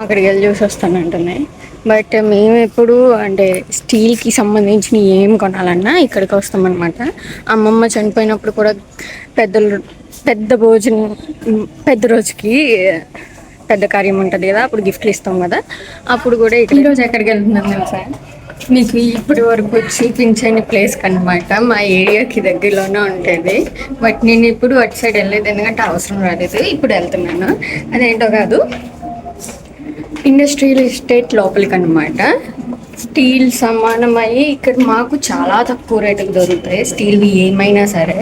అక్కడికి వెళ్ళి చూసి వస్తానంటున్నాయి. బట్ మేము ఎప్పుడు అంటే స్టీల్కి సంబంధించిన ఏం కొనాలన్నా ఇక్కడికి వస్తామన్నమాట. అమ్మమ్మ చనిపోయినప్పుడు కూడా పెద్దలు పెద్ద భోజనం పెద్ద రోజుకి పెద్ద కార్యం ఉంటుంది కదా, అప్పుడు గిఫ్ట్లు ఇస్తాం కదా, అప్పుడు కూడా ఈరోజు ఎక్కడికి వెళ్తున్నాం తెలుసా? మీకు ఇప్పటి వరకు చూపించని ప్లేస్ కనమాట. మా ఏరియాకి దగ్గరలోనే ఉంటుంది. బట్ నేను ఇప్పుడు అటు సైడ్ వెళ్ళలేదు, ఎందుకంటే అవసరం రాలేదు. ఇప్పుడు వెళ్తున్నాను. అదేంటో కాదు, ఇండస్ట్రియల్ ఎస్టేట్ లోపలికి అనమాట. స్టీల్ సమానమయ్యి ఇక్కడ మాకు చాలా తక్కువ రేటుకి దొరుకుతాయి. స్టీల్వి ఏమైనా సరే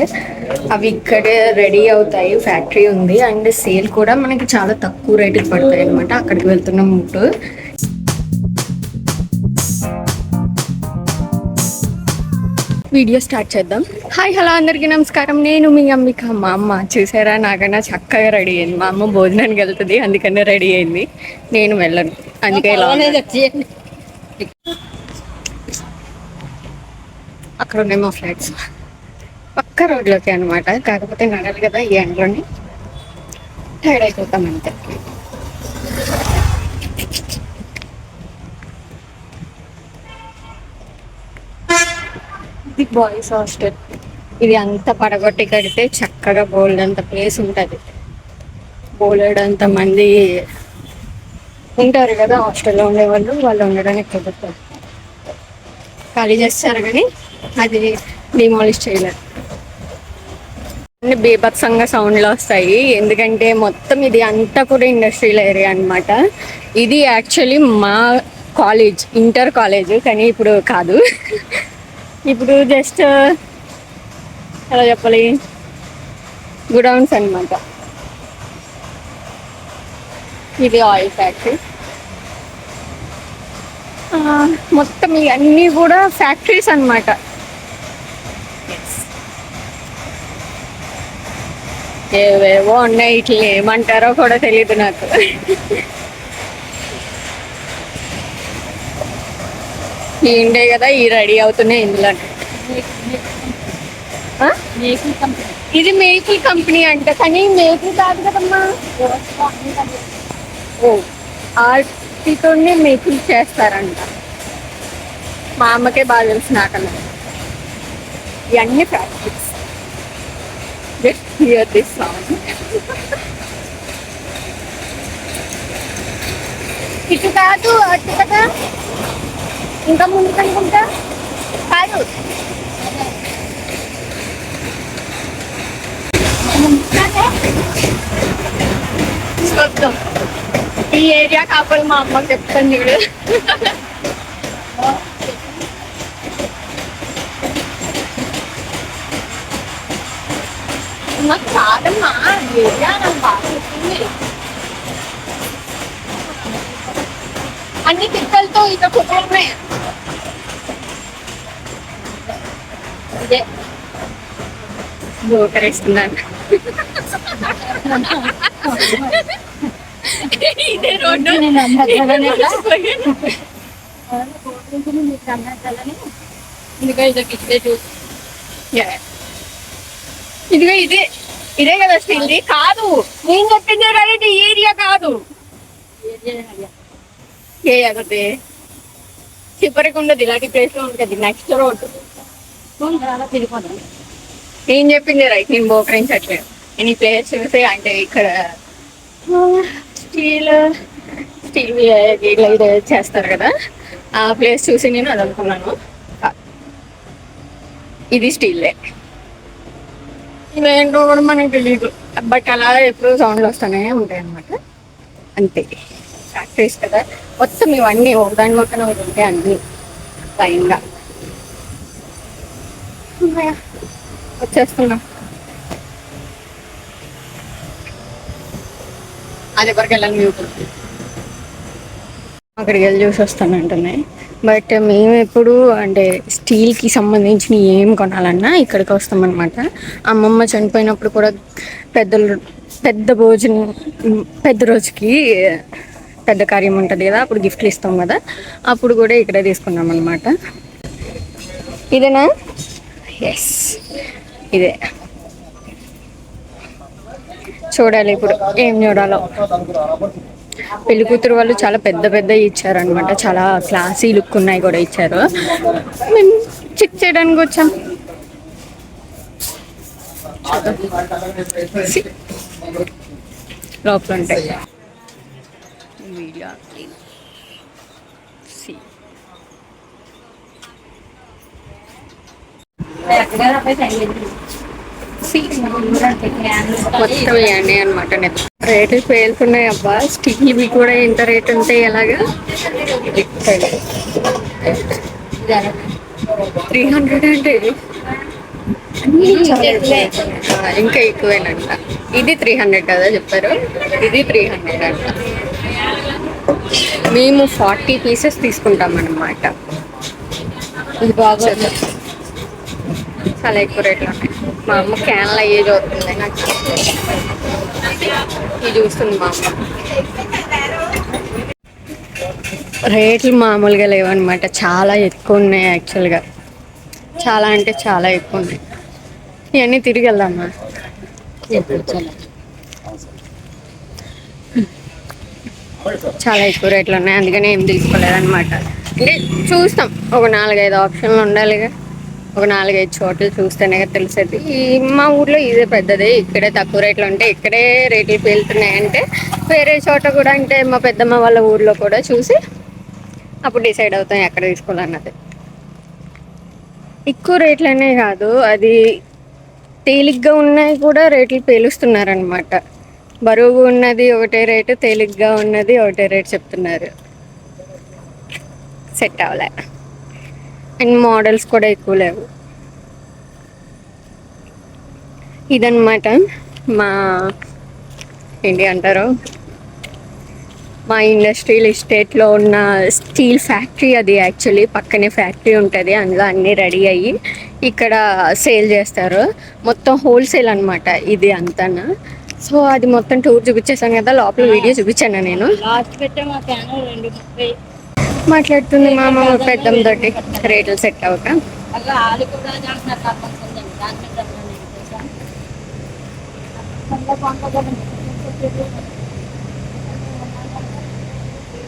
అవి ఇక్కడే రెడీ అవుతాయి. ఫ్యాక్టరీ ఉంది అండ్ సేల్ కూడా మనకి చాలా తక్కువ రేటుకి పడతాయి అనమాట. అక్కడికి వెళ్తున్నాం ఇప్పుడు. వీడియో స్టార్ట్ చేద్దాం. హాయ్ హలో అందరికీ నమస్కారం. నేను మీ అంబిక. మా అమ్మ చూసారా, నాకన్నా చక్కగా రెడీ అయింది. మా అమ్మ భోజనానికి వెళ్తుంది, అందుకనే రెడీ అయింది. నేను వెళ్ళను, అందుకే ఇలా అక్కడ ఉన్నాయి మా ఫ్లాట్స్ పక్క రోడ్లోకి అనమాట. కాకపోతే నడాలి కదా ఈ ఎండ్లోని, టైర్డ్ అయిపోతాం అంతే. ఇది బాయ్స్ హాస్టల్. ఇది అంతా పడగొట్టి కడితే చక్కగా బోల్డ్ అంత ప్లేస్ ఉంటుంది. బోలెడంత మంది ఉంటారు కదా హాస్టల్లో ఉండేవాళ్ళు, వాళ్ళు ఉండడానికి కుదురుతుంది. ఖాళీ చేస్తారు కానీ అది డిమాలిష్ చేయలేరు. అన్ని బీభత్సంగా సౌండ్లు వస్తాయి, ఎందుకంటే మొత్తం ఇది అంతా కూడా ఇండస్ట్రియల్ ఏరియా అనమాట. ఇది యాక్చువల్లీ మా కాలేజ్, ఇంటర్ కాలేజ్, కానీ ఇప్పుడు కాదు. ఇప్పుడు జస్ట్ ఎలా చెప్పాలి, గుడౌన్స్ అనమాట. ఇది ఆయిల్ ఫ్యాక్టరీ. మొత్తం ఇవన్నీ కూడా ఫ్యాక్టరీస్ అనమాట. ఏవేవో ఉన్నాయి, ఇట్లా ఏమంటారో కూడా తెలియదు నాకు. ఈ ఉండే కదా ఈ రెడీ అవుతున్నాయి ఇందులో. ఇది మేకిల్ కంపెనీ అంట, కానీ మేకిల్ కాదు కదమ్మా. ఓ, ఆర్టితోనే మేకిల్ చేస్తారంట. మా అమ్మకే బాగా తెలుసు, నాకన్నా. ఇవన్నీ factories. Just hear this sound. ఇటు కాదు, అటు కదా, ఇంకా ముందుకు అనుకుంటా. కాదు, చూద్దాం. ఈ ఏరియా కావాలి మా అమ్మకి చెప్తాను చూడు. నాకు కాదమ్మా, ఏరియా నాకు బాగా చెప్తుంది. అన్ని తిక్కలతో ఇక కుటుంబమే. ఇదే గోకరేస్తున్నాను. ఇదే రోడ్డు. ఇదిగో ఇదే, ఇదే కదా స్టీల్ కాదు. నేను చెప్పిందే కదా, ఇది ఏరియా కాదు. ఏ అదే చివరికి ఉండదు, ఇలాంటి ప్లేస్ లో ఉంటుంది. నెక్స్ట్ రోడ్ తిరిగిపోతాను. ఏం చెప్పింది రైట్, నేను బోకరించట్లేదు. ఎనీ ప్లేస్ చూసే అంటే ఇక్కడ స్టీల్ స్టీల్ ఇట్లా ఇది చేస్తారు కదా, ఆ ప్లేస్ చూసి నేను అది అనుకున్నాను. ఇది స్టీల్లే, ఇవేంటో కూడా మనకు తెలియదు. బట్ అలా ఎప్పుడు సౌండ్లు వస్తూనే ఉంటాయి అన్నమాట. అంతే, ఫ్యాక్టరీస్ కదా మొత్తం. ఇవన్నీ ఒకదాని పక్కన ఒకటి ఉంటాయి, అన్నీ లైన్గా. వచ్చేస్తున్నా. అది వరకు వెళ్ళాలి మీకు. అక్కడికి వెళ్ళి చూసి వస్తానంటున్నాయి. బట్ మేము ఎప్పుడు అంటే స్టీల్కి సంబంధించిన ఏం కొనాలన్నా ఇక్కడికి వస్తామన్నమాట. అమ్మమ్మ చనిపోయినప్పుడు కూడా పెద్ద భోజనం పెద్ద రోజుకి పెద్ద కార్యం ఉంటుంది కదా, అప్పుడు గిఫ్ట్లు ఇస్తాం కదా, అప్పుడు కూడా ఇక్కడే తీసుకున్నాం అనమాట. ఇదేనా? ఎస్, ఇదే. చూడాలి ఇప్పుడు ఏం చూడాలో. పెళ్లి కూతురు వాళ్ళు చాలా పెద్ద పెద్ద ఇచ్చారు అనమాట, చాలా క్లాసీ లుక్ ఉన్నాయి కూడా ఇచ్చారు. మేము చెక్ చేయడానికి వచ్చాం. లోపల ఉంటాయి వీడియో. మొత్తం ఇవన్నీ అనమాట. రేట్లు పేలుతున్నాయి అబ్బా. స్టీల్వి కూడా ఎంత రేట్ ఉంటాయి ఎలాగా. 300 అంటే ఇంకా ఎక్కువేనంట. ఇది 300 కదా చెప్పారు, ఇది 300 అంట. మేము 40 పీసెస్ తీసుకుంటాం అన్నమాట. ఇది బాగా చాలా ఎక్కువ రేట్లు ఉన్నాయి. మా అమ్మ క్యాన్లు అయ్యే చదువుతుంది, నాకు ఇది చూస్తుంది మా అమ్మ. రేట్లు మామూలుగా లేవన్నమాట, చాలా ఎక్కువ ఉన్నాయి యాక్చువల్గా. చాలా అంటే చాలా ఎక్కువ ఉన్నాయి. ఇవన్నీ తిరిగి వెళ్దామా. చాలా ఎక్కువ రేట్లు ఉన్నాయి, అందుకని ఏం తీసుకోలేదన్నమాట. అంటే చూస్తాం, ఒక 4-5 ఆప్షన్లు ఉండాలిగా. ఒక 4-5 చోట్ల చూస్తేనే తెలిసేది. మా ఊర్లో ఇదే పెద్దది, ఇక్కడే తక్కువ రేట్లు ఉంటాయి, ఇక్కడే రేట్లు పేలుతున్నాయంటే వేరే చోట కూడా, అంటే మా పెద్దమ్మ వాళ్ళ ఊర్లో కూడా చూసి అప్పుడు డిసైడ్ అవుతాం ఎక్కడ తీసుకోవాలన్నది. ఎక్కువ రేట్లనే కాదు, అది తేలిగ్గా ఉన్నాయి కూడా రేట్లు పేలుస్తున్నారనమాట. బరువుగా ఉన్నది ఒకటే రేటు, తేలిగ్గా ఉన్నది ఒకటే రేటు చెప్తున్నారు. సెట్ అవ్వలే. అండ్ మోడల్స్ కూడా ఎక్కువ లేవు. ఇదన్నమాట మా ఏంటి అంటారు, మా ఇండస్ట్రియల్ ఎస్టేట్లో ఉన్న స్టీల్ ఫ్యాక్టరీ. అది యాక్చువల్లీ పక్కనే ఫ్యాక్టరీ ఉంటుంది, అందులో అన్నీ రెడీ అయ్యి ఇక్కడ సేల్ చేస్తారు. మొత్తం హోల్సేల్ అనమాట ఇది అంతా. సో అది మొత్తం టూర్ చూపించేసాను కదా, లోపల వీడియో చూపించాను నేను. మాట్లాడుతుంది మా అమ్మ పెద్దమ్మ తోటి రేట్లు సెట్ అవ్వక.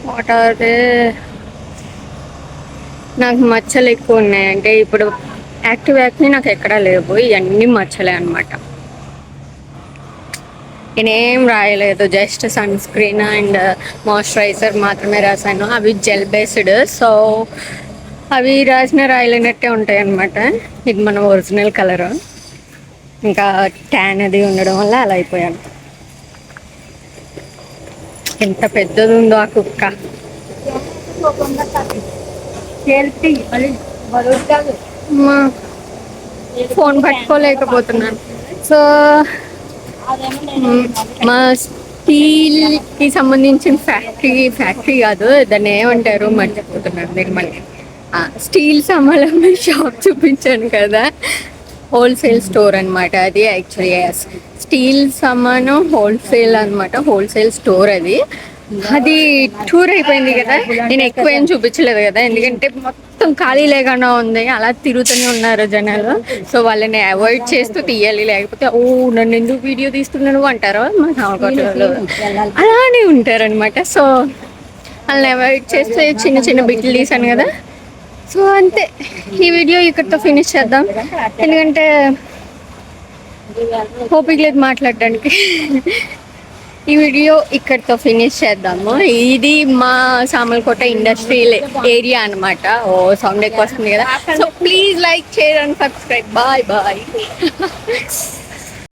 వాటర్ నాకు మచ్చలు ఎక్కువ ఉన్నాయి. అంటే ఇప్పుడు యాక్టివ్ యాక్ని నాకు ఎక్కడా లేవు, ఇవన్నీ మచ్చలే అనమాట. నేనేం రాయలేదు, just sunscreen and moisturiser మాత్రమే రాశాను. అవి జెల్ బేస్డ్, సో అవి రాయలేనట్టే ఉంటాయి అన్నమాట. ఇది మన ఒరిజినల్ కలరు, ఇంకా ట్యాన్ అది ఉండడం వల్ల అలా అయిపోయాను. ఎంత పెద్దది ఉందో ఆ కుక్క. ఫోన్ పట్టుకోలేకపోతున్నాను. సో మా స్టీల్కి సంబంధించిన ఫ్యాక్టరీ కాదు, దాన్ని ఏమంటారు మర్చిపోతున్నాను నేను మళ్ళీ. స్టీల్ సామాన్లు షాప్ చూపించాను కదా, హోల్సేల్ స్టోర్ అనమాట అది. యాక్చువల్లీ స్టీల్ సామాను హోల్సేల్ అనమాట, హోల్సేల్ స్టోర్ అది. అది టూర్ అయిపోయింది కదా, నేను ఎక్కువ ఏం చూపించలేదు కదా, ఎందుకంటే మొత్తం ఖాళీ లేకుండా ఉంది. అలా తిరుగుతూనే ఉన్నారు జనాలు, సో వాళ్ళని అవాయిడ్ చేస్తూ తీయాలి, లేకపోతే ఓ నన్ను ఎందుకు వీడియో తీస్తున్నాను అంటారు మా సామకోటలో. అలానే ఉంటారనమాట. సో వాళ్ళని అవాయిడ్ చేస్తే చిన్న చిన్న బిట్లు తీసాను కదా. సో అంతే, ఈ వీడియో ఇక్కడితో ఫినిష్ చేద్దాం, ఎందుకంటే ఓపిక లేదు మాట్లాడడానికి. ఈ వీడియో ఇక్కడితో ఫినిష్ చేద్దాము. ఇది మా సామర్లకోట ఇండస్ట్రియల్ ఏరియా అనమాట. ఓ సౌండ్ ఎక్కువ వస్తుంది కదా. So please like, share and subscribe. Bye bye.